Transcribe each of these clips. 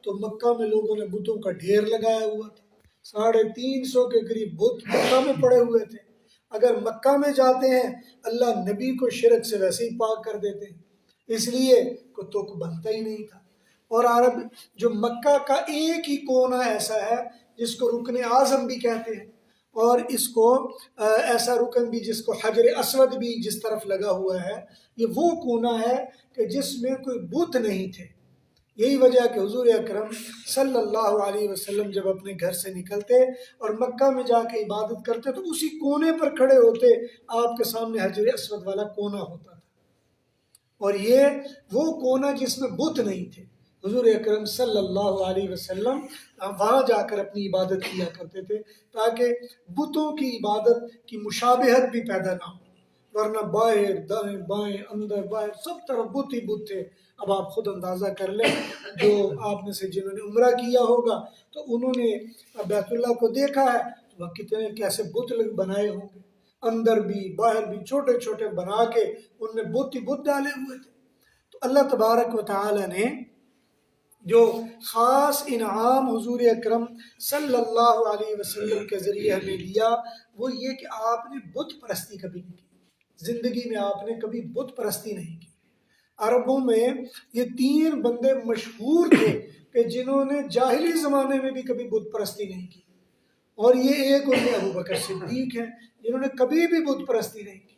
تو مکہ میں لوگوں نے بتوں کا ڈھیر لگایا ہوا تھا، 350 کے قریب بت مکہ میں پڑے ہوئے تھے۔ اگر مکہ میں جاتے ہیں اللہ نبی کو شرک سے ویسے ہی پاک کر دیتے ہیں، اس لیے کوئی تک بنتا ہی نہیں تھا۔ اور عرب جو مکہ کا ایک ہی کونا ایسا ہے جس کو رکن اعظم بھی کہتے ہیں، اور اس کو ایسا رکن بھی جس کو حجر اسود بھی جس طرف لگا ہوا ہے، یہ وہ کونا ہے کہ جس میں کوئی بت نہیں تھے۔ یہی وجہ ہے کہ حضور اکرم صلی اللہ علیہ وسلم جب اپنے گھر سے نکلتے اور مکہ میں جا کے عبادت کرتے تو اسی کونے پر کھڑے ہوتے، آپ کے سامنے حجر اسود والا کونا ہوتا تھا، اور یہ وہ کونا جس میں بت نہیں تھے۔ حضور اکرم صلی اللہ علیہ وسلم وہاں جا کر اپنی عبادت کیا کرتے تھے تاکہ بتوں کی عبادت کی مشابہت بھی پیدا نہ ہو، ورنہ باہر دائیں بائیں اندر باہر سب طرف بت ہی بت تھے۔ اب آپ خود اندازہ کر لیں، جو آپ میں سے جنہوں نے عمرہ کیا ہوگا تو انہوں نے بیت اللہ کو دیکھا ہے، وہاں کتنے کیسے بت بنائے ہوں گے، اندر بھی باہر بھی چھوٹے چھوٹے بنا کے ان میں بت ہی بت ڈالے ہوئے تھے۔ تو اللہ تبارک و تعالی نے جو خاص انعام حضور اکرم صلی اللہ علیہ وسلم کے ذریعے ہمیں دیا وہ یہ کہ آپ نے بت پرستی کبھی نہیں کی، زندگی میں آپ نے کبھی بت پرستی نہیں کی۔ عربوں میں یہ 3 بندے مشہور تھے کہ جنہوں نے جاہلی زمانے میں بھی کبھی بت پرستی نہیں کی، اور یہ ایک ان میں ابو بکر صدیق ہیں جنہوں نے کبھی بھی بت پرستی نہیں کی۔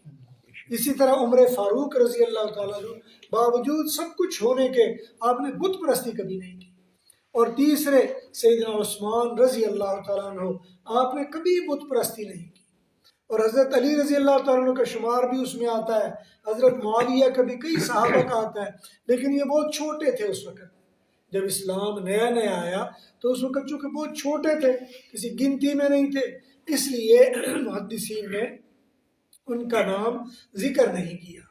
اسی طرح عمر فاروق رضی اللہ تعالیٰ عنہ باوجود سب کچھ ہونے کے آپ نے بت پرستی کبھی نہیں کی۔ اور تیسرے سیدنا عثمان رضی اللہ تعالیٰ عنہ، آپ نے کبھی بت پرستی نہیں کی۔ اور حضرت علی رضی اللہ تعالیٰ عنہ کا شمار بھی اس میں آتا ہے، حضرت معاویہ کا بھی، کئی صحابہ کا آتا ہے، لیکن یہ بہت چھوٹے تھے اس وقت جب اسلام نیا نیا آیا، تو اس وقت چونکہ بہت چھوٹے تھے، کسی گنتی میں نہیں تھے، اس لیے محدثین نے ان کا نام ذکر نہیں کیا۔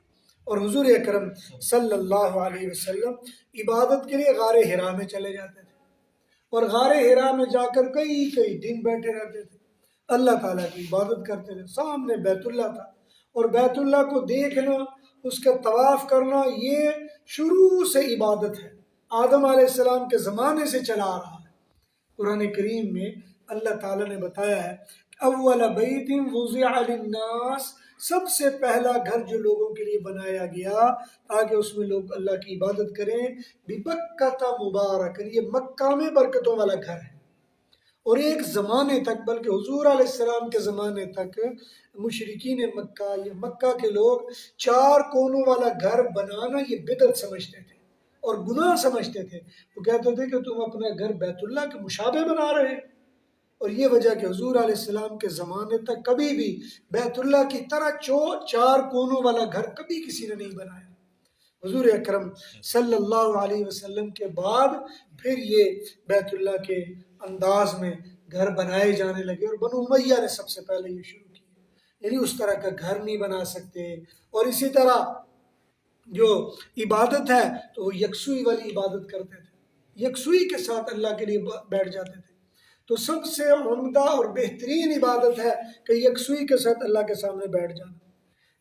اور حضور اکرم صلی اللہ علیہ وسلم عبادت کے لیے غار حرا میں چلے جاتے تھے، اور غار حرا میں جا کر کئی کئی دن بیٹھے رہتے تھے، اللہ تعالیٰ کی عبادت کرتے تھے۔ سامنے بیت اللہ تھا، اور بیت اللہ کو دیکھنا، اس کا طواف کرنا، یہ شروع سے عبادت ہے، آدم علیہ السلام کے زمانے سے چلا آ رہا ہے۔ قرآن کریم میں اللہ تعالیٰ نے بتایا ہے اول بیت وضع للناس، سب سے پہلا گھر جو لوگوں کے لیے بنایا گیا تاکہ اس میں لوگ اللہ کی عبادت کریں، ببکۃ مبارک، یہ مکہ میں برکتوں والا گھر ہے۔ اور ایک زمانے تک، بلکہ حضور علیہ السلام کے زمانے تک، مشرکین مکہ یا مکہ کے لوگ 4 کونوں والا گھر بنانا یہ بدعت سمجھتے تھے اور گناہ سمجھتے تھے۔ وہ کہتے تھے کہ تم اپنا گھر بیت اللہ کے مشابہ بنا رہے ہیں، اور یہ وجہ کہ حضور علیہ السلام کے زمانے تک کبھی بھی بیت اللہ کی طرح 4 کونوں والا گھر کبھی کسی نے نہیں بنایا۔ حضور اکرم صلی اللہ علیہ وسلم کے بعد پھر یہ بیت اللہ کے انداز میں گھر بنائے جانے لگے، اور بنو امیہ نے سب سے پہلے یہ شروع کیا، یعنی اس طرح کا گھر نہیں بنا سکتے۔ اور اسی طرح جو عبادت ہے تو وہ یکسوئی والی عبادت کرتے تھے، یکسوئی کے ساتھ اللہ کے لیے بیٹھ جاتے تھے۔ تو سب سے عمدہ اور بہترین عبادت ہے کہ یکسوئی کے ساتھ اللہ کے سامنے بیٹھ جانا۔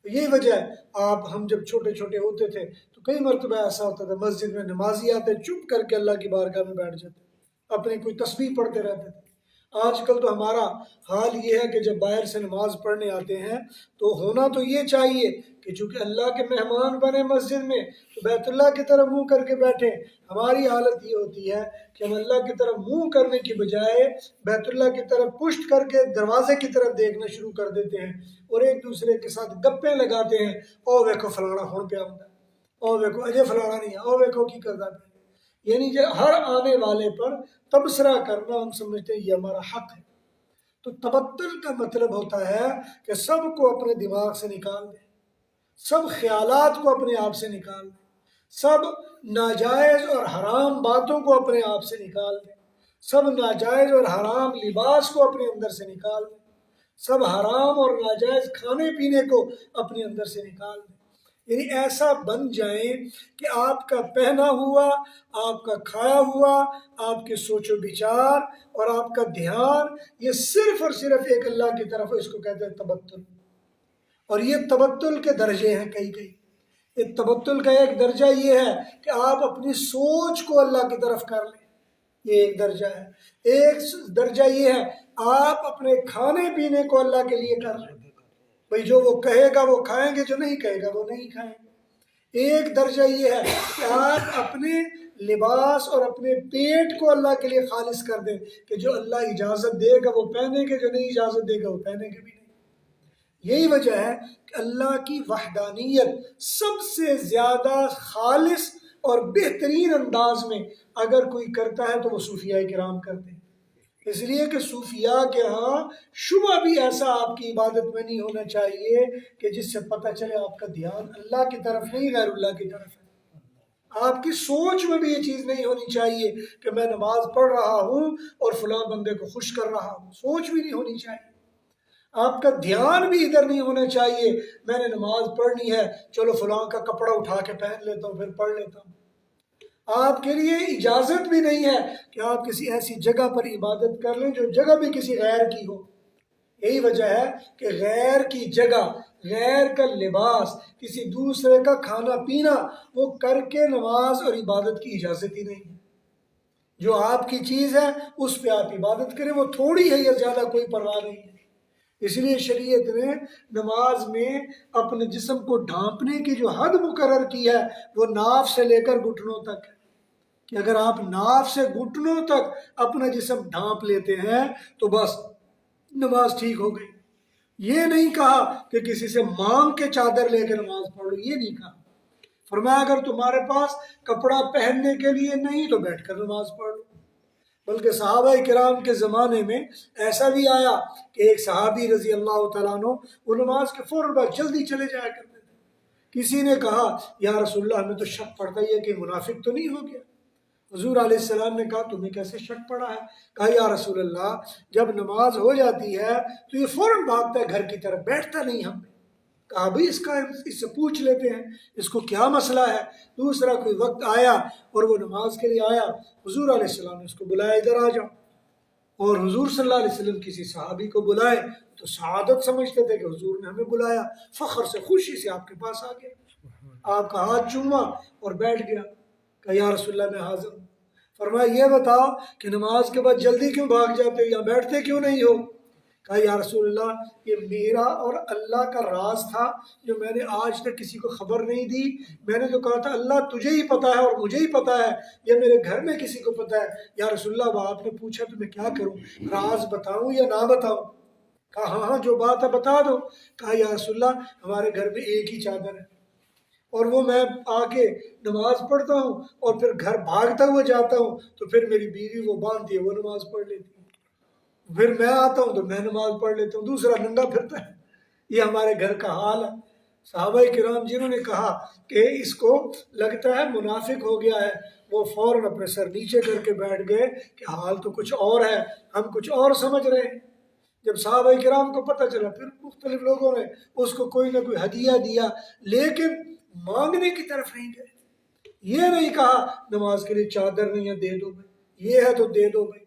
یہی وجہ ہے ہم جب چھوٹے چھوٹے ہوتے تھے تو کئی مرتبہ ایسا ہوتا تھا، مسجد میں نمازی آتے چپ کر کے اللہ کی بارگاہ میں بیٹھ جاتے، اپنی کوئی تسبیح پڑھتے رہتے تھے۔ آج کل تو ہمارا حال یہ ہے کہ جب باہر سے نماز پڑھنے آتے ہیں تو ہونا تو یہ چاہیے کہ چونکہ اللہ کے مہمان بنے مسجد میں تو بیت اللہ کی طرف منہ کر کے بیٹھیں۔ ہماری حالت یہ ہوتی ہے کہ ہم اللہ کی طرف منہ کرنے کی بجائے بیت اللہ کی طرف پشت کر کے دروازے کی طرف دیکھنا شروع کر دیتے ہیں، اور ایک دوسرے کے ساتھ گپیں لگاتے ہیں، او ویکھو فلانا ہون پہ آتا ہے، او ویکھو اجے فلانا نہیں ہے، او ویکھو کی کرتا ہے۔ یعنی جو ہر آنے والے پر تبصرہ کرنا، ہم سمجھتے ہیں یہ ہمارا حق ہے۔ تو تبتل کا مطلب ہوتا ہے کہ سب کو اپنے دماغ سے نکال دیں، سب خیالات کو اپنے آپ سے نکال دیں، سب ناجائز اور حرام باتوں کو اپنے آپ سے نکال دیں، سب ناجائز اور حرام لباس کو اپنے اندر سے نکال دیں، سب حرام اور ناجائز کھانے پینے کو اپنے اندر سے نکال دیں۔ یعنی ایسا بن جائیں کہ آپ کا پہنا ہوا، آپ کا کھایا ہوا، آپ کے سوچ و بچار اور آپ کا دھیان یہ صرف اور صرف ایک اللہ کی طرف ہے۔ اس کو کہتے ہیں تبتل۔ اور یہ تبتل کے درجے ہیں کئی کئی۔ یہ تبتل کا ایک درجہ یہ ہے کہ آپ اپنی سوچ کو اللہ کی طرف کر لیں، یہ ایک درجہ ہے۔ ایک درجہ یہ ہے آپ اپنے کھانے پینے کو اللہ کے لیے کر لیں، بھئی جو وہ کہے گا وہ کھائیں گے، جو نہیں کہے گا وہ نہیں کھائیں گے۔ ایک درجہ یہ ہے کہ آپ اپنے لباس اور اپنے پیٹ کو اللہ کے لیے خالص کر دیں کہ جو اللہ اجازت دے گا وہ پہنیں گے، جو نہیں اجازت دے گا وہ پہنیں گے بھی نہیں۔ یہی وجہ ہے کہ اللہ کی وحدانیت سب سے زیادہ خالص اور بہترین انداز میں اگر کوئی کرتا ہے تو وہ صوفیاء کرام کرتے ہیں۔ اس لیے کہ صوفیاء کے ہاں شبہ بھی ایسا آپ کی عبادت میں نہیں ہونا چاہیے کہ جس سے پتہ چلے آپ کا دھیان اللہ کی طرف نہیں غیر اللہ کی طرف ہے۔ آپ کی سوچ میں بھی یہ چیز نہیں ہونی چاہیے کہ میں نماز پڑھ رہا ہوں اور فلاں بندے کو خوش کر رہا ہوں، سوچ بھی نہیں ہونی چاہیے۔ آپ کا دھیان بھی ادھر نہیں ہونا چاہیے میں نے نماز پڑھنی ہے، چلو فلاں کا کپڑا اٹھا کے پہن لیتا ہوں پھر پڑھ لیتا ہوں۔ آپ کے لیے اجازت بھی نہیں ہے کہ آپ کسی ایسی جگہ پر عبادت کر لیں جو جگہ بھی کسی غیر کی ہو۔ یہی وجہ ہے کہ غیر کی جگہ، غیر کا لباس، کسی دوسرے کا کھانا پینا وہ کر کے نماز اور عبادت کی اجازت ہی نہیں ہے۔ جو آپ کی چیز ہے اس پہ آپ عبادت کریں، وہ تھوڑی ہے یا زیادہ کوئی پرواہ نہیں ہے۔ اس لیے شریعت نے نماز میں اپنے جسم کو ڈھانپنے کی جو حد مقرر کی ہے وہ ناف سے لے کر گھٹنوں تک ہے، کہ اگر آپ ناف سے گھٹنوں تک اپنا جسم ڈھانپ لیتے ہیں تو بس نماز ٹھیک ہو گئی۔ یہ نہیں کہا کہ کسی سے مانگ کے چادر لے کے نماز پڑھ لو، یہ نہیں کہا۔ فرمایا اگر تمہارے پاس کپڑا پہننے کے لیے نہیں تو بیٹھ کر نماز پڑھ لو۔ بلکہ صحابہ کرام کے زمانے میں ایسا بھی آیا کہ ایک صحابی رضی اللہ تعالیٰ عنہ وہ نماز کے فوراً بعد جلدی چلے جایا کرتے تھے۔ کسی نے کہا یا رسول اللہ ہمیں تو شک پڑتا ہی ہے کہ منافق تو نہیں ہو گیا۔ حضور علیہ السلام نے کہا تمہیں کیسے شک پڑا ہے؟ کہا یا رسول اللہ جب نماز ہو جاتی ہے تو یہ فوراً بھاگتا ہے گھر کی طرف، بیٹھتا نہیں ہم۔ کہا بھئی اس سے پوچھ لیتے ہیں اس کو کیا مسئلہ ہے۔ دوسرا کوئی وقت آیا اور وہ نماز کے لیے آیا، حضور علیہ السلام نے اس کو بلایا ادھر آ جاؤ، اور حضور صلی اللہ علیہ وسلم کسی صحابی کو بلائے تو سعادت سمجھتے تھے کہ حضور نے ہمیں بلایا، فخر سے خوشی سے آپ کے پاس آ گیا، آپ کا ہاتھ چوما اور بیٹھ گیا۔ کہا یا رسول اللہ میں حاضر ہوں۔ فرمایا یہ بتاؤ کہ نماز کے بعد جلدی کیوں بھاگ جاتے ہو یا بیٹھتے کیوں نہیں ہو؟ کہا یا رسول اللہ یہ میرا اور اللہ کا راز تھا جو میں نے آج تک کسی کو خبر نہیں دی۔ میں نے تو کہا تھا اللہ تجھے ہی پتہ ہے اور مجھے ہی پتہ ہے، یہ میرے گھر میں کسی کو پتہ ہے۔ یا رسول اللہ وہ آپ نے پوچھا تو میں کیا کروں، راز بتاؤں یا نہ بتاؤں؟ کہا ہاں ہاں جو بات ہے بتا دو۔ کہا یا رسول اللہ ہمارے گھر میں ایک ہی چادر ہے اور وہ میں آ کے نماز پڑھتا ہوں اور پھر گھر بھاگتا ہوا جاتا ہوں تو پھر میری بیوی وہ باندھتی ہے وہ نماز پڑھ لیتی ہے، پھر میں آتا ہوں تو میں نماز پڑھ لیتا ہوں، دوسرا ننگا پھرتا ہے۔ یہ ہمارے گھر کا حال ہے۔ صحابہ کرام جنہوں نے کہا کہ اس کو لگتا ہے منافق ہو گیا ہے وہ فوراً اپنے سر نیچے کر کے بیٹھ گئے کہ حال تو کچھ اور ہے، ہم کچھ اور سمجھ رہے ہیں۔ جب صحابہ کرام کو پتہ چلا پھر مختلف لوگوں نے اس کو کوئی نہ کوئی ہدیہ دیا، لیکن مانگنے کی طرف نہیں گئے۔ یہ نہیں کہا نماز کے لیے چادر نہیں ہے دے دو بھائی، یہ ہے تو دے دو بھائی۔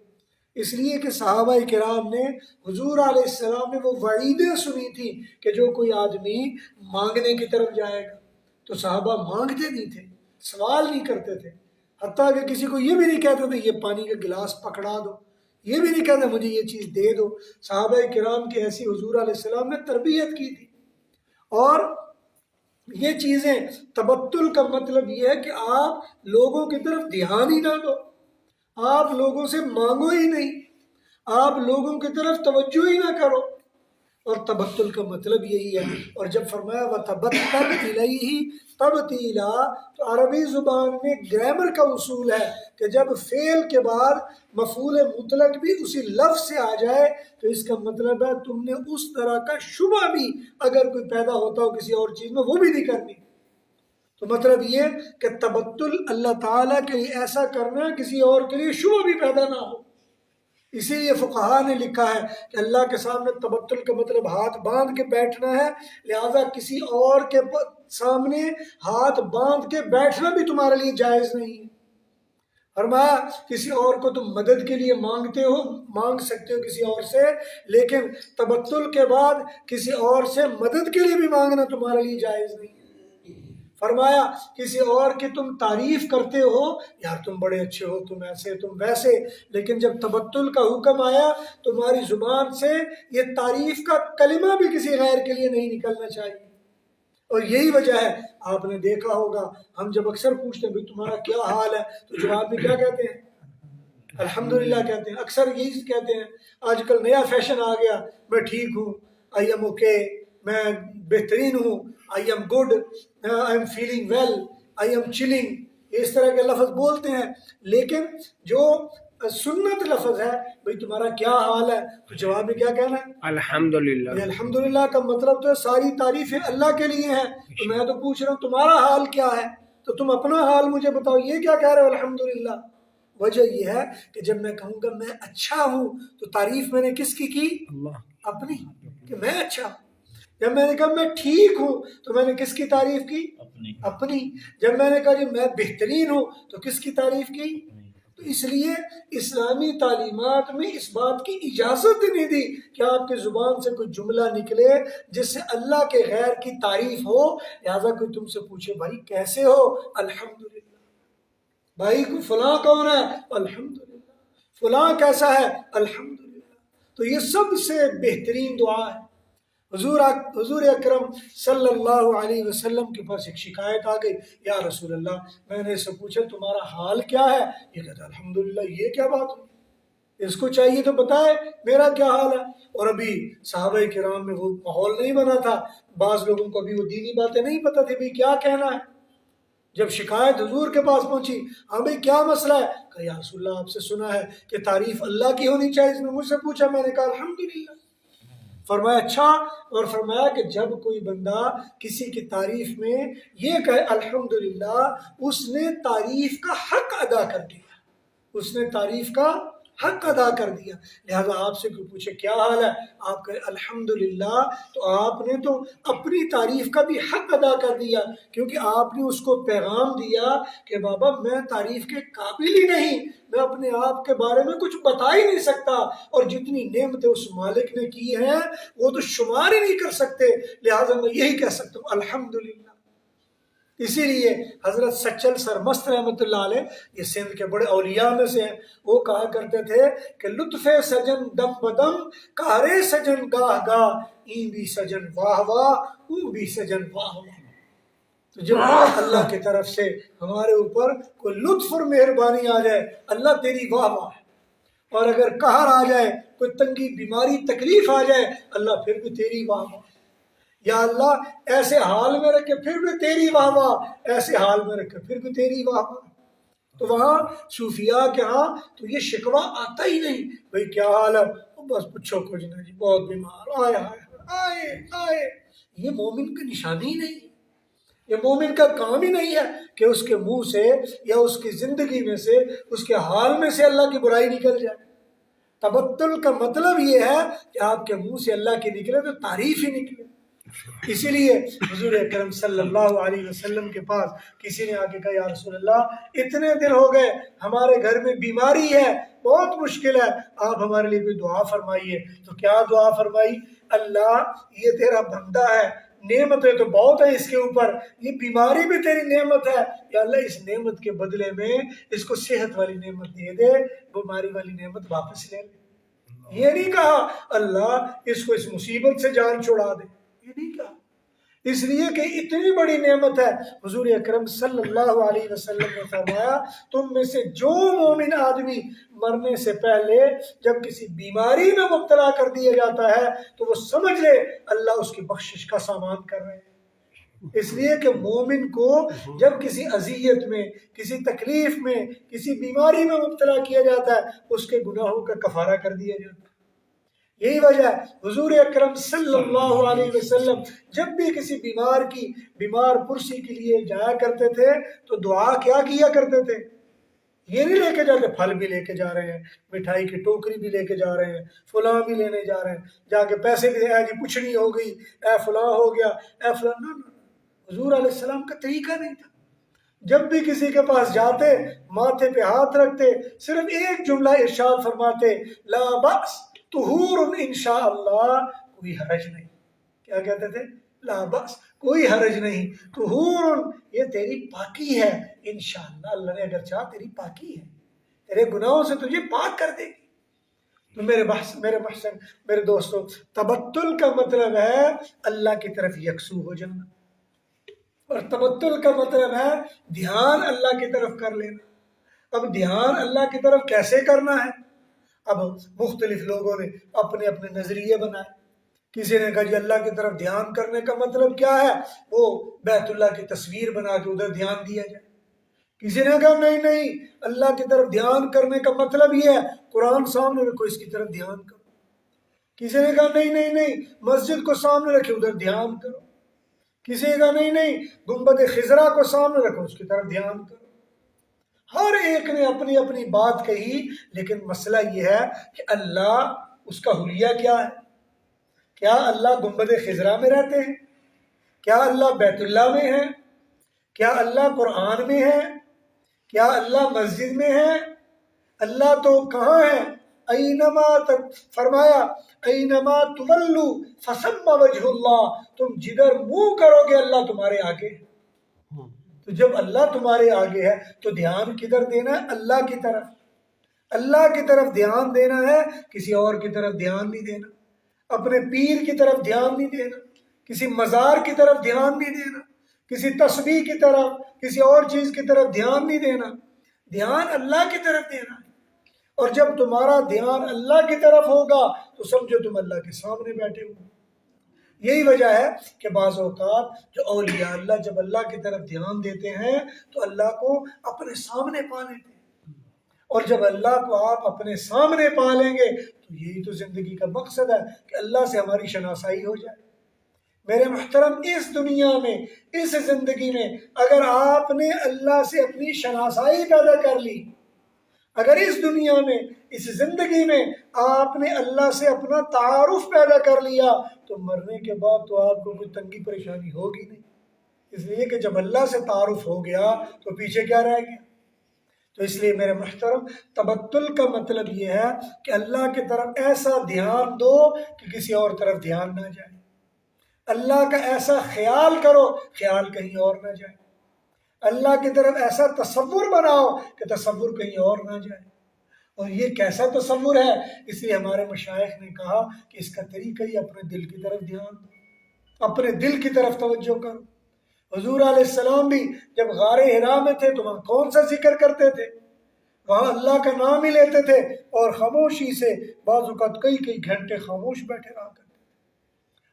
اس لیے کہ صحابہ کرام نے حضور علیہ السلام نے وہ وعیدیں سنی تھی کہ جو کوئی آدمی مانگنے کی طرف جائے گا تو صحابہ مانگتے نہیں تھے، سوال نہیں کرتے تھے، حتیٰ کہ کسی کو یہ بھی نہیں کہتے تھے یہ پانی کا گلاس پکڑا دو، یہ بھی نہیں کہتے مجھے یہ چیز دے دو۔ صحابہ کرام کی ایسی حضور علیہ السلام نے تربیت کی تھی۔ اور یہ چیزیں تبتل کا مطلب یہ ہے کہ آپ لوگوں کی طرف دھیان ہی نہ دو، آپ لوگوں سے مانگو ہی نہیں، آپ لوگوں کی طرف توجہ ہی نہ کرو، اور تبتل کا مطلب یہی ہے۔ اور جب فرمایا وَتَبَتَّلْ إِلَيْهِ تَبْتِيلًا تو عربی زبان میں گرامر کا اصول ہے کہ جب فعل کے بعد مفعول مطلق بھی اسی لفظ سے آ جائے تو اس کا مطلب ہے تم نے اس طرح کا شبہ بھی اگر کوئی پیدا ہوتا ہو کسی اور چیز میں وہ بھی نہیں کرنی۔ تو مطلب یہ کہ تبتل اللہ تعالیٰ کے لیے ایسا کرنا کسی اور کے لیے شبہ بھی پیدا نہ ہو۔ اسی لیے فقہا نے لکھا ہے کہ اللہ کے سامنے تبتل کا مطلب ہاتھ باندھ کے بیٹھنا ہے، لہٰذا کسی اور کے سامنے ہاتھ باندھ کے بیٹھنا بھی تمہارے لیے جائز نہیں ہے۔ فرمایا کسی اور کو تم مدد کے لیے مانگتے ہو، مانگ سکتے ہو کسی اور سے، لیکن تبتل کے بعد کسی اور سے مدد کے لیے بھی مانگنا تمہارے لیے جائز نہیں ہے۔ فرمایا کسی اور کی تم تعریف کرتے ہو، یار تم بڑے اچھے ہو، تم ایسے تم ویسے، لیکن جب تبتل کا حکم آیا تمہاری زبان سے یہ تعریف کا کلمہ بھی کسی غیر کے لیے نہیں نکلنا چاہیے۔ اور یہی وجہ ہے، آپ نے دیکھا ہوگا ہم جب اکثر پوچھتے ہیں بھئی تمہارا کیا حال ہے، تو جواب میں کیا کہتے ہیں؟ الحمدللہ کہتے ہیں۔ اکثر یہی کہتے ہیں، آج کل نیا فیشن آ گیا، میں ٹھیک ہوں، آئی ایم اوکے، میں بہترین ہوں، I am good, I am feeling well, I am chilling, اس طرح کے لفظ بولتے ہیں۔ لیکن جو سنت لفظ ہے، بھئی تمہارا کیا حال ہے، تو جواب میں کیا کہنا ہے؟ الحمدللہ۔ یہ الحمدللہ کا مطلب تو ساری تعریفیں اللہ کے لیے ہیں، تو میں تو پوچھ رہا ہوں تمہارا حال کیا ہے، تو تم اپنا حال مجھے بتاؤ، یہ کیا کہہ رہے ہو الحمدللہ؟ وجہ یہ ہے کہ جب میں کہوں گا میں اچھا ہوں تو تعریف میں نے کس کی اللہ۔ اپنی، کہ میں اچھا ہوں۔ جب میں نے کہا میں ٹھیک ہوں تو میں نے کس کی تعریف کی؟ اپنی۔ جب میں نے کہا جی میں بہترین ہوں تو کس کی تعریف کی؟ تو اس لیے اسلامی تعلیمات میں اس بات کی اجازت نہیں دی کہ آپ کی زبان سے کوئی جملہ نکلے جس سے اللہ کے غیر کی تعریف ہو، لہذا کوئی تم سے پوچھے بھائی کیسے ہو، الحمدللہ۔ بھائی کو فلاں کون ہے، الحمدللہ۔ فلاں کیسا ہے، الحمدللہ۔ تو یہ سب سے بہترین دعا ہے۔ حضور اکرم صلی اللہ علیہ وسلم کے پاس ایک شکایت آ گئی، یا رسول اللہ میں نے اس سے پوچھا تمہارا حال کیا ہے، یہ کہتا الحمدللہ۔ یہ کیا بات ہوئی، اس کو چاہیے تو بتائے میرا کیا حال ہے۔ اور ابھی صحابہ کرام میں وہ ماحول نہیں بنا تھا، بعض لوگوں کو ابھی وہ دینی باتیں نہیں پتہ تھی بھی کیا کہنا ہے۔ جب شکایت حضور کے پاس پہنچی، ہاں بھئی کیا مسئلہ ہے، کہا یا رسول اللہ آپ سے سنا ہے کہ تعریف اللہ کی ہونی چاہیے، اس نے مجھ سے پوچھا، میں نے کہا الحمدللہ۔ فرمایا اچھا، اور فرمایا کہ جب کوئی بندہ کسی کی تعریف میں یہ کہے الحمدللہ، اس نے تعریف کا حق ادا کر دیا، اس نے تعریف کا حق ادا کر دیا۔ لہذا آپ سے کوئی پوچھے کیا حال ہے، آپ کہے الحمدللہ، تو آپ نے تو اپنی تعریف کا بھی حق ادا کر دیا، کیونکہ آپ نے اس کو پیغام دیا کہ بابا میں تعریف کے قابل ہی نہیں، میں اپنے آپ کے بارے میں کچھ بتا ہی نہیں سکتا، اور جتنی نعمتیں اس مالک نے کی ہیں وہ تو شمار ہی نہیں کر سکتے، لہذا میں یہی کہہ سکتا ہوں الحمدللہ۔ اسی لیے حضرت سچل سرمست رحمۃ اللہ علیہ، یہ سندھ کے بڑے اولیاء میں سے ہیں، وہ کہا کرتے تھے کہ لطف سجن دم بدم، کارے سجن گاہ گاہ، این بھی سجن واہ واہ، اون بھی سجن واہ واہ۔ تو جب اللہ کی طرف سے ہمارے اوپر کوئی لطف اور مہربانی آ جائے، اللہ تیری واہ واہ ہے، اور اگر قہر آ جائے، کوئی تنگی بیماری تکلیف آ جائے، اللہ پھر بھی تیری واہ واہ، یا اللہ ایسے حال میں رکھے پھر بھی تیری واہ واہ، ایسے حال میں رکھے پھر بھی تیری واہ واہ۔ تو وہاں صوفیاء کے ہاں تو یہ شکوہ آتا ہی نہیں، بھئی کیا حال ہے، بس پوچھو کچھ نہیں جی، بہت بیمار، آئے آئے آئے۔ یہ مومن کی نشانی ہی نہیں، یہ مومن کا کام ہی نہیں ہے کہ اس کے منہ سے یا اس کی زندگی میں سے، اس کے حال میں سے اللہ کی برائی نکل جائے۔ تبتل کا مطلب یہ ہے کہ آپ کے منہ سے اللہ کی نکلے تو تعریف ہی نکلے۔ اسی لیے حضور اکرم صلی اللہ علیہ وسلم کے پاس کسی نے آ کے کہا یا رسول اللہ اتنے دن ہو گئے ہمارے گھر میں بیماری ہے، بہت مشکل ہے، آپ ہمارے لیے کوئی دعا فرمائیے۔ تو کیا دعا فرمائی؟ اللہ یہ تیرا بندہ ہے، نعمتیں تو بہت ہیں اس کے اوپر، یہ بیماری بھی تیری نعمت ہے، یا اللہ اس نعمت کے بدلے میں اس کو صحت والی نعمت دے دے، بیماری والی نعمت واپس لے لے۔ یہ نہیں کہا اللہ اس کو اس مصیبت سے جان چھڑا دے، یہ نہیں کہا، اس لیے کہ اتنی بڑی نعمت ہے۔ حضور اکرم صلی اللہ علیہ وسلم نے فرمایا تم میں سے جو مومن آدمی مرنے سے پہلے جب کسی بیماری میں مبتلا کر دیا جاتا ہے تو وہ سمجھ لے اللہ اس کی بخشش کا سامان کر رہے ہیں۔ اس لیے کہ مومن کو جب کسی اذیت میں، کسی تکلیف میں، کسی بیماری میں مبتلا کیا جاتا ہے، اس کے گناہوں کا کفارہ کر دیا جاتا ہے۔ یہی وجہ ہے حضور اکرم صلی اللہ علیہ وسلم جب بھی کسی بیمار پرسی کے لیے جایا کرتے تھے تو دعا کیا کیا کرتے تھے؟ یہ نہیں لے کے جاتے پھل بھی لے کے جا رہے ہیں، مٹھائی کی ٹوکری بھی لے کے جا رہے ہیں، فلاں بھی لینے جا رہے ہیں، جا کے پیسے بھی اے جی پچھڑی ہو گئی، اے فلاں ہو گیا، اے فلاں، حضور علیہ السلام کا طریقہ نہیں تھا۔ جب بھی کسی کے پاس جاتے ماتھے پہ ہاتھ رکھتے، صرف ایک جملہ ارشاد فرماتے، لا بأس طہور انشاءاللہ، کوئی حرج نہیں۔ کیا کہتے تھے؟ لا بأس، کوئی حرج نہیں. طہور، یہ تیری پاکی ہے. انشاءاللہ اللہ نے اگر چاہا تیری پاکی ہے، تیرے گناہوں سے تجھے پاک کر دے گی. تو میرے دوستو، تبتل کا مطلب ہے اللہ کی طرف یکسو ہو جانا، اور تبتل کا مطلب ہے دھیان اللہ کی طرف کر لینا. اب دھیان اللہ کی طرف کیسے کرنا ہے؟ اب مختلف لوگوں نے اپنے اپنے نظریے بنائے. کسی نے کہا جی اللہ کی طرف دھیان کرنے کا مطلب کیا ہے؟ وہ بیت اللہ کی تصویر بنا کے ادھر دھیان دیا جائے. کسی نے کہا نہیں نہیں، اللہ کی طرف دھیان کرنے کا مطلب یہ ہے قرآن سامنے رکھو، اس کی طرف دھیان کرو. کسی نے کہا نہیں نہیں نہیں، مسجد کو سامنے رکھو، ادھر دھیان کرو. کسی نے کہا نہیں نہیں، گنبد خضرا کو سامنے رکھو، اس کی طرف دھیان کرو. ہر ایک نے اپنی اپنی بات کہی، لیکن مسئلہ یہ ہے کہ اللہ، اس کا حلیہ کیا ہے؟ کیا اللہ گنبد خضرا میں رہتے ہیں؟ کیا اللہ بیت اللہ میں ہے؟ کیا اللہ قرآن میں ہے؟ کیا اللہ مسجد میں ہے؟ اللہ تو کہاں ہے؟ اینما فرمایا اینما تولو فثم وجہ اللہ، تم جدھر منہ کرو گے اللہ تمہارے آگے. تو جب اللہ تمہارے آگے ہے تو دھیان کدھر دینا ہے؟ اللہ کی طرف. اللہ کی طرف دھیان دینا ہے، کسی اور کی طرف دھیان نہیں دینا. اپنے پیر کی طرف دھیان نہیں دینا، کسی مزار کی طرف دھیان نہیں دینا، کسی تسبیح کی طرف، کسی اور چیز کی طرف دھیان نہیں دینا. دھیان اللہ کی طرف دینا ہے. اور جب تمہارا دھیان اللہ کی طرف ہوگا تو سمجھو تم اللہ کے سامنے بیٹھے ہو. یہی وجہ ہے کہ بعض اوقات جو اولیاء اللہ جب اللہ کی طرف دھیان دیتے ہیں تو اللہ کو اپنے سامنے پا لیتے ہیں. اور جب اللہ کو آپ اپنے سامنے پا لیں گے تو یہی تو زندگی کا مقصد ہے کہ اللہ سے ہماری شناسائی ہو جائے. میرے محترم، اس دنیا میں، اس زندگی میں اگر آپ نے اللہ سے اپنی شناسائی پیدا کر لی، اگر اس دنیا میں، اس زندگی میں آپ نے اللہ سے اپنا تعارف پیدا کر لیا تو مرنے کے بعد تو آپ کو کوئی تنگی پریشانی ہوگی نہیں. اس لیے کہ جب اللہ سے تعارف ہو گیا تو پیچھے کیا رہ گیا. تو اس لیے میرے محترم، تبتل کا مطلب یہ ہے کہ اللہ کی طرف ایسا دھیان دو کہ کسی اور طرف دھیان نہ جائے. اللہ کا ایسا خیال کرو، خیال کہیں اور نہ جائے. اللہ کی طرف ایسا تصور بناؤ کہ تصور کہیں اور نہ جائے. اور یہ کیسا تصور ہے؟ اس لیے ہمارے مشائخ نے کہا کہ اس کا طریقہ ہی اپنے دل کی طرف دھیان دو، اپنے دل کی طرف توجہ کرو. حضور علیہ السلام بھی جب غار حرا میں تھے تو وہاں کون سا ذکر کرتے تھے؟ وہاں اللہ کا نام ہی لیتے تھے، اور خاموشی سے بعض اوقات کئی کئی گھنٹے خاموش بیٹھے رہا کرتے تھے.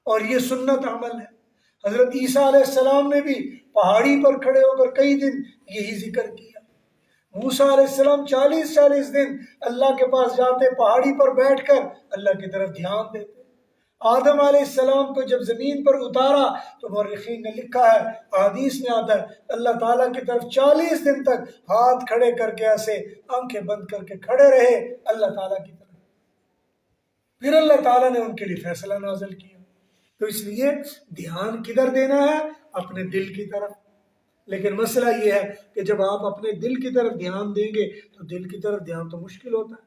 اور یہ سنت عمل ہے. حضرت عیسیٰ علیہ السلام نے بھی پہاڑی پر کھڑے ہو کر کئی دن یہی ذکر کیا. موسیٰ علیہ السلام 40 دن اللہ کے پاس جاتے، پہاڑی پر بیٹھ کر اللہ کی طرف دھیان دیتے. آدم علیہ السلام کو جب زمین پر اتارا تو مورخین نے لکھا ہے، حدیث میں آتا ہے، اللہ تعالیٰ کی طرف 40 دن تک ہاتھ کھڑے کر کے ایسے آنکھیں بند کر کے کھڑے رہے اللہ تعالیٰ کی طرف. پھر اللہ تعالیٰ نے ان کے لیے فیصلہ نازل کیا. تو اس لیے دھیان کدھر دینا ہے؟ اپنے دل کی طرف. لیکن مسئلہ یہ ہے کہ جب آپ اپنے دل کی طرف دھیان دیں گے تو دل کی طرف دھیان تو مشکل ہوتا ہے.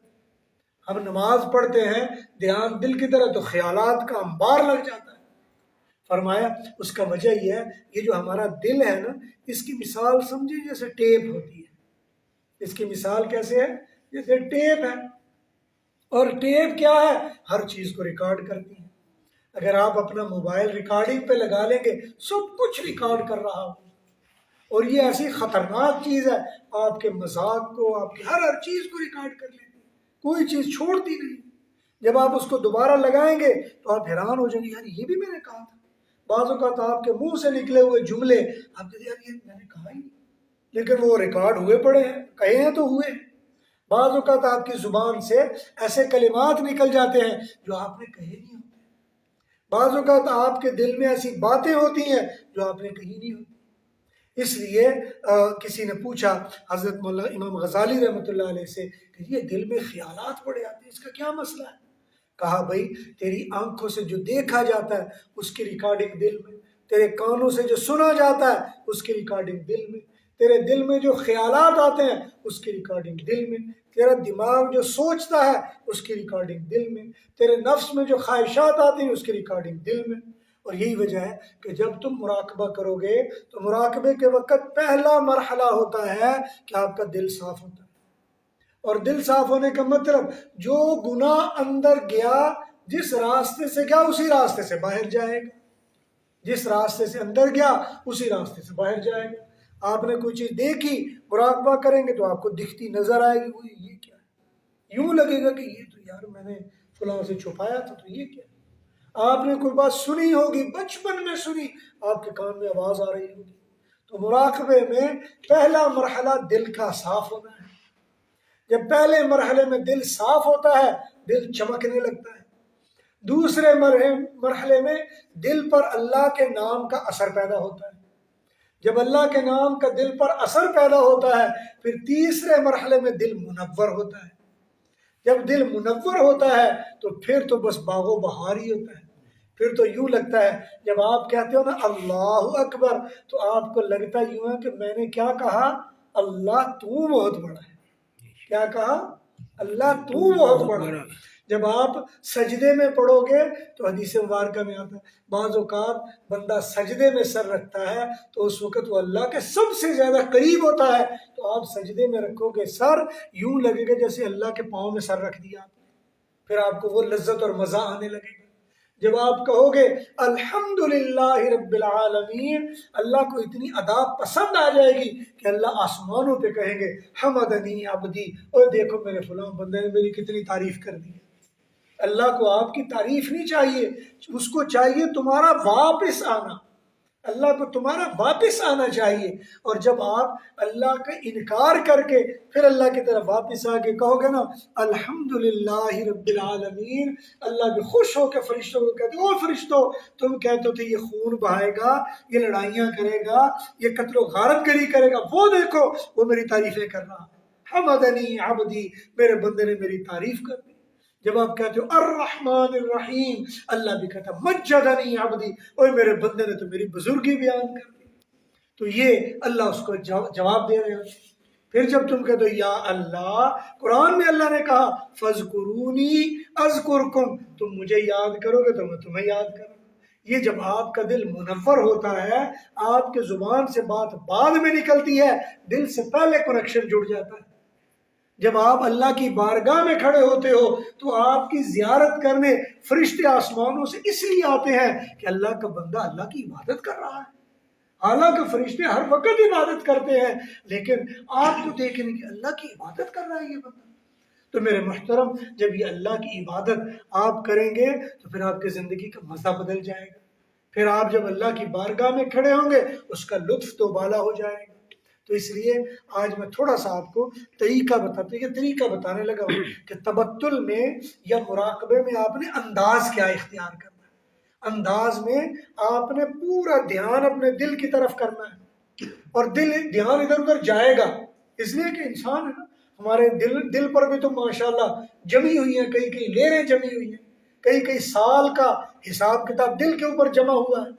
ہم نماز پڑھتے ہیں، دھیان دل کی طرف، تو خیالات کا انبار لگ جاتا ہے. فرمایا اس کا وجہ یہ ہے، یہ جو ہمارا دل ہے نا، اس کی مثال سمجھے جیسے ٹیپ ہوتی ہے. اس کی مثال کیسے ہے؟ جیسے ٹیپ ہے. اور ٹیپ کیا ہے؟ ہر چیز کو ریکارڈ کرتی ہے. اگر آپ اپنا موبائل ریکارڈنگ پہ لگا لیں گے، سب کچھ ریکارڈ کر رہا ہو. اور یہ ایسی خطرناک چیز ہے، آپ کے مذاق کو، آپ کی ہر چیز کو ریکارڈ کر لیتی ہے، کوئی چیز چھوڑتی نہیں. جب آپ اس کو دوبارہ لگائیں گے تو آپ حیران ہو جائیں گے، یار یہ بھی میں نے کہا تھا. بعض اوقات آپ کے منہ سے نکلے ہوئے جملے آپ کہتے ہیں یار یہ میں نے کہا ہی نہیں، لیکن وہ ریکارڈ ہوئے پڑے ہیں، کہے ہیں تو ہوئے. بعض اوقات آپ کی زبان سے ایسے کلمات نکل جاتے ہیں جو آپ نے کہے نہیں ہوتے. بعض اوقات آپ کے دل میں ایسی باتیں ہوتی ہیں جو آپ نے کہی نہیں ہوتی. اس لیے کسی نے پوچھا حضرت مولانا امام غزالی رحمۃ اللہ علیہ سے کہ یہ دل میں خیالات پڑے آتے ہیں، اس کا کیا مسئلہ ہے؟ کہا بھائی تیری آنکھوں سے جو دیکھا جاتا ہے اس کی ریکارڈنگ دل میں، تیرے کانوں سے جو سنا جاتا ہے اس کی ریکارڈنگ دل میں، تیرے دل میں جو خیالات آتے ہیں اس کی ریکارڈنگ دل میں، تیرا دماغ جو سوچتا ہے اس کی ریکارڈنگ دل میں، تیرے نفس میں جو خواہشات آتی ہیں اس کی ریکارڈنگ دل میں. اور یہی وجہ ہے کہ جب تم مراقبہ کرو گے تو مراقبے کے وقت پہلا مرحلہ ہوتا ہے کہ آپ کا دل صاف ہوتا ہے. اور دل صاف ہونے کا مطلب جو گناہ اندر گیا جس راستے سے گیا اسی راستے سے باہر جائے گا. جس راستے سے اندر گیا اسی راستے سے باہر جائے گا. آپ نے کوئی چیز دیکھی، مراقبہ کریں گے تو آپ کو دکھتی نظر آئے گی، وہ یہ کیا ہے، یوں لگے گا کہ یہ تو یار میں نے فلاں سے چھپایا تھا، تو یہ کیا ہے. آپ نے کوئی بات سنی ہوگی، بچپن میں سنی، آپ کے کان میں آواز آ رہی ہوگی. تو مراقبے میں پہلا مرحلہ دل کا صاف ہونا ہے. جب پہلے مرحلے میں دل صاف ہوتا ہے دل چمکنے لگتا ہے. دوسرے مرحلے میں دل پر اللہ کے نام کا اثر پیدا ہوتا ہے. جب اللہ کے نام کا دل پر اثر پیدا ہوتا ہے پھر تیسرے مرحلے میں دل منور ہوتا ہے. جب دل منور ہوتا ہے تو پھر تو بس باغ و بہار ہی ہوتا ہے. پھر تو یوں لگتا ہے جب آپ کہتے ہو نا اللہ اکبر تو آپ کو لگتا یوں ہے کہ میں نے کیا کہا، اللہ تو بہت بڑا ہے. کیا کہا؟ اللہ تو بہت بڑا ہے. جب آپ سجدے میں پڑھو گے تو حدیث مبارکہ میں آتا ہے بعض اوقات بندہ سجدے میں سر رکھتا ہے تو اس وقت وہ اللہ کے سب سے زیادہ قریب ہوتا ہے. تو آپ سجدے میں رکھو گے سر، یوں لگے گا جیسے اللہ کے پاؤں میں سر رکھ دیا آپ نے. پھر آپ کو وہ لذت اور مزہ آنے لگے گا. جب آپ کہو گے الحمدللہ رب العالمین، اللہ کو اتنی ادا پسند آ جائے گی کہ اللہ آسمانوں پہ کہیں گے حمدنی عبدی، اور دیکھو میرے فلاں بندے نے میری کتنی تعریف کر دی. اللہ کو آپ کی تعریف نہیں چاہیے، اس کو چاہیے تمہارا واپس آنا. اللہ کو تمہارا واپس آنا چاہیے. اور جب آپ اللہ کا انکار کر کے پھر اللہ کی طرف واپس آ کے کہو گے نا الحمدللہ رب العالمین، اللہ بھی خوش ہو کے فرشتوں کو کہتے او فرشتوں تم کہتے تھے یہ خون بہائے گا، یہ لڑائیاں کرے گا، یہ قتل و غارت گری کرے گا، وہ دیکھو وہ میری تعریفیں کر رہا ہے. حمدنی عبدی، میرے بندے نے میری تعریف کر دی. جب آپ کہتے ہو الرحمن الرحیم، اللہ بھی کہتا ہے مجدنی عبدی، اور میرے بندے نے تو میری بزرگی بیان کر دی. تو یہ اللہ اس کو جواب دے رہے ہو. پھر جب تم کہتے ہو یا اللہ، قرآن میں اللہ نے کہا فاذکرونی اذکرکم، تم مجھے یاد کرو گے تو میں تمہیں یاد کروں گا. یہ جب آپ کا دل منور ہوتا ہے، آپ کے زبان سے بات بعد میں نکلتی ہے، دل سے پہلے کنیکشن جڑ جاتا ہے. جب آپ اللہ کی بارگاہ میں کھڑے ہوتے ہو تو آپ کی زیارت کرنے فرشتے آسمانوں سے اس لیے آتے ہیں کہ اللہ کا بندہ اللہ کی عبادت کر رہا ہے. حالانکہ فرشتے ہر وقت عبادت کرتے ہیں لیکن آپ کو دیکھیں کہ اللہ کی عبادت کر رہا ہے یہ بندہ. تو میرے محترم، جب یہ اللہ کی عبادت آپ کریں گے تو پھر آپ کی زندگی کا مزہ بدل جائے گا. پھر آپ جب اللہ کی بارگاہ میں کھڑے ہوں گے اس کا لطف تو بالا ہو جائے گا. تو اس لیے آج میں تھوڑا سا آپ کو طریقہ بتانے لگا ہوں کہ تبتل میں یا مراقبے میں آپ نے انداز کیا اختیار کرنا ہے. انداز میں آپ نے پورا دھیان اپنے دل کی طرف کرنا ہے، اور دھیان ادھر ادھر جائے گا. اس لیے کہ انسان ہے نا، ہمارے دل پر بھی تو ماشاءاللہ جمی ہوئی ہیں، کئی لیریں جمی ہوئی ہیں، کئی سال کا حساب کتاب دل کے اوپر جمع ہوا ہے.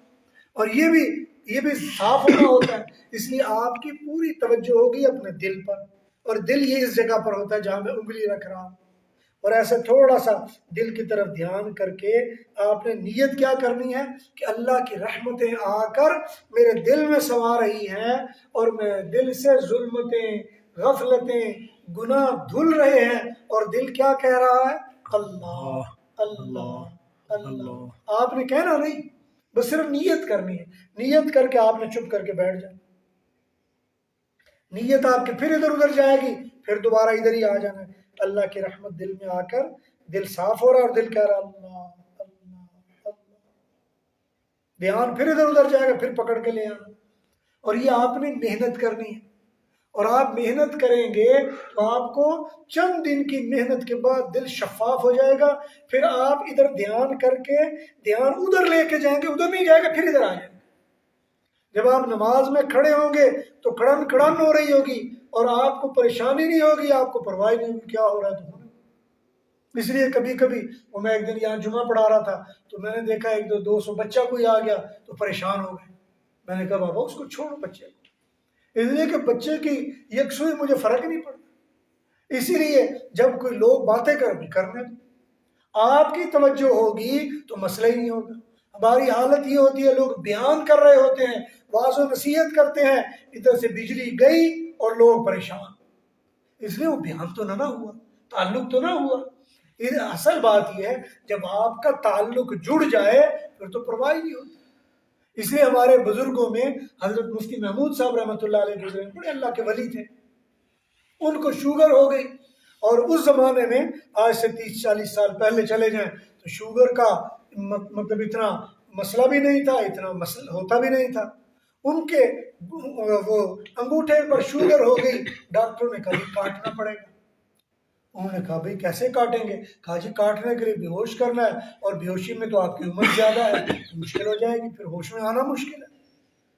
اور یہ بھی صاف ہونا ہوتا ہے. اس لیے آپ کی پوری توجہ ہوگی اپنے دل پر، اور دل یہ اس جگہ پر ہوتا ہے جہاں میں انگلی رکھ رہا ہوں. اور ایسے تھوڑا سا دل کی طرف دھیان کر کے آپ نے نیت کیا کرنی ہے کہ اللہ کی رحمتیں آ کر میرے دل میں سما رہی ہیں، اور میں دل سے ظلمتیں، غفلتیں، گناہ دھل رہے ہیں، اور دل کیا کہہ رہا ہے اللہ اللہ اللہ. آپ نے کہنا نہیں، بس صرف نیت کرنی ہے. نیت کر کے آپ نے چپ کر کے بیٹھ جانا. نیت آپ کی پھر ادھر ادھر جائے گی، پھر دوبارہ ادھر ہی آ جانا ہے. اللہ کی رحمت دل میں آ کر دل صاف ہو رہا ہے اور دل کہہ رہا اللہ اللہ اللہ. دھیان پھر ادھر ادھر جائے گا، پھر پکڑ کے لے آنا. اور یہ آپ نے محنت کرنی ہے، اور آپ محنت کریں گے تو آپ کو چند دن کی محنت کے بعد دل شفاف ہو جائے گا. پھر آپ ادھر دھیان کر کے دھیان ادھر لے کے جائیں گے، ادھر نہیں جائے گا پھر ادھر آ جائیں گے. جب آپ نماز میں کھڑے ہوں گے تو کڑن کڑن ہو رہی ہوگی، اور آپ کو پریشانی نہیں ہوگی، آپ کو پرواہ نہیں ہوگی کیا ہو رہا ہے تو. اس لیے کبھی میں ایک دن یہاں جمعہ پڑھا رہا تھا تو میں نے دیکھا 200 بچہ کوئی آ گیا تو پریشان ہو گئے. میں نے کہا بابا اس کو چھوڑو بچے کو، اس لیے کہ بچے کی یکسوئی مجھے فرق نہیں پڑتا. اسی لیے جب کوئی لوگ باتیں کرنے دو، آپ کی توجہ ہوگی تو مسئلہ ہی نہیں ہوگا. ہماری حالت یہ ہوتی ہے، لوگ بیان کر رہے ہوتے ہیں، واضح و نصیحت کرتے ہیں، ادھر سے بجلی گئی اور لوگ پریشان، اس لیے وہ بیان تو نہ ہوا، تعلق تو نہ ہوا۔ یہ اصل بات یہ ہے، جب آپ کا تعلق جڑ جائے پھر تو پرواہ نہیں ہوتی۔ اس لیے ہمارے بزرگوں میں حضرت مفتی محمود صاحب رحمۃ اللہ علیہ گزرے، بڑے اللہ کے ولی تھے، ان کو شوگر ہو گئی، اور اس زمانے میں آج سے 30-40 سال پہلے چلے جائیں تو شوگر کا مطلب اتنا مسئلہ بھی نہیں تھا، اتنا مسئلہ ہوتا بھی نہیں تھا۔ ان کے وہ انگوٹھے پر شوگر ہو گئی، ڈاکٹروں نے کہا کاٹنا پڑے گا۔ انہوں نے کہا بھائی کیسے کاٹیں گے؟ کہا جی کاٹنے کے لیے بے ہوش کرنا ہے، اور بے ہوشی میں تو آپ کی عمر زیادہ ہے، مشکل ہو جائے گی، پھر ہوش میں آنا مشکل ہے۔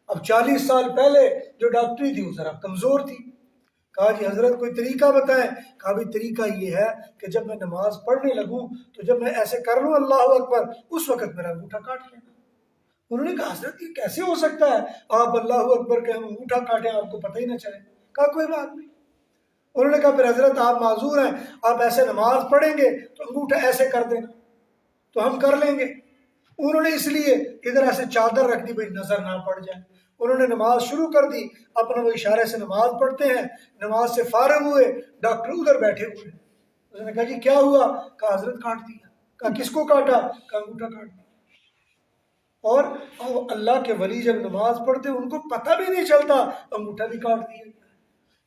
اب 40 سال پہلے جو ڈاکٹری تھی وہ ذرا کمزور تھی۔ کہا جی حضرت کوئی طریقہ بتائیں۔ کہا بھی طریقہ یہ ہے کہ جب میں نماز پڑھنے لگوں تو جب میں ایسے کر لوں اللہ اکبر، اس وقت میرا انگوٹھا کاٹ لینا۔ انہوں نے کہا حضرت یہ کیسے ہو سکتا ہے، آپ اللہ اکبر کہ ہم انگوٹھا کاٹیں آپ کو پتہ ہی نہ چلے؟ کہا کوئی بات نہیں۔ انہوں نے کہا پھر حضرت آپ معذور ہیں، آپ ایسے نماز پڑھیں گے تو انگوٹھا ایسے کر دینا تو ہم کر لیں گے۔ انہوں نے اس لیے ادھر ایسے چادر رکھ دی بھائی نظر نہ پڑ جائے۔ انہوں نے نماز شروع کر دی، اپنا وہ اشارے سے نماز پڑھتے ہیں، نماز سے فارغ ہوئے، ڈاکٹر ادھر بیٹھے ہوئے۔ اس نے کہا جی کیا ہوا؟ کہا حضرت کاٹ دیا۔ کہا کس کو کاٹا؟ کہا انگوٹھا کاٹ دیا۔ اور اللہ کے ولی جب نماز پڑھتے ان کو پتہ بھی نہیں چلتا انگوٹھا بھی کاٹ دیا۔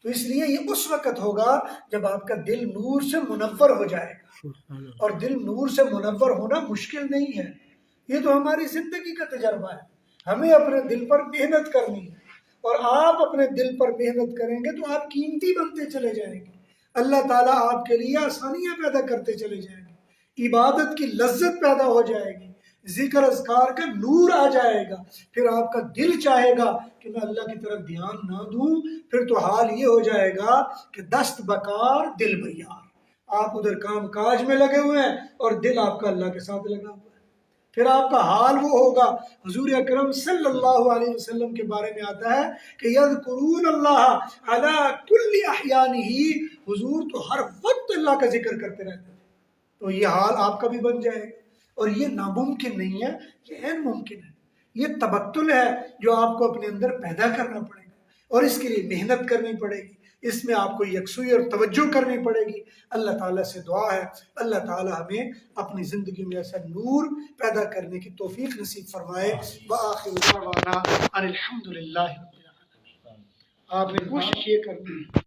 تو اس لیے یہ اس وقت ہوگا جب آپ کا دل نور سے منور ہو جائے گا، اور دل نور سے منور ہونا مشکل نہیں ہے، یہ تو ہماری زندگی کا تجربہ ہے۔ ہمیں اپنے دل پر محنت کرنی ہے، اور آپ اپنے دل پر محنت کریں گے تو آپ قیمتی بنتے چلے جائیں گے، اللہ تعالیٰ آپ کے لیے آسانیاں پیدا کرتے چلے جائیں گے، عبادت کی لذت پیدا ہو جائے گی، ذکر اذکار کا نور آ جائے گا، پھر آپ کا دل چاہے گا کہ میں اللہ کی طرف دھیان نہ دوں، پھر تو حال یہ ہو جائے گا کہ دست بکار دل بیار، آپ ادھر کام کاج میں لگے ہوئے ہیں اور دل آپ کا اللہ کے ساتھ لگا ہوا ہے۔ پھر آپ کا حال وہ ہوگا، حضور اکرم صلی اللہ علیہ وسلم کے بارے میں آتا ہے کہ یذکرون اللہ علی کل احیانہ، حضور تو ہر وقت اللہ کا ذکر کرتے رہتے ہیں۔ تو یہ حال آپ کا بھی بن جائے گا، اور یہ ناممکن نہیں ہے، یہ عین ممکن ہے۔ یہ تبتل ہے جو آپ کو اپنے اندر پیدا کرنا پڑے گا، اور اس کے لیے محنت کرنی پڑے گی، اس میں آپ کو یکسوئی اور توجہ کرنی پڑے گی۔ اللہ تعالیٰ سے دعا ہے اللہ تعالیٰ ہمیں اپنی زندگی میں ایسا نور پیدا کرنے کی توفیق نصیب فرمائے۔ وآخر دعوانا ان الحمد للہ رب العالمین۔ آپ نے کوشش یہ کرنی ہے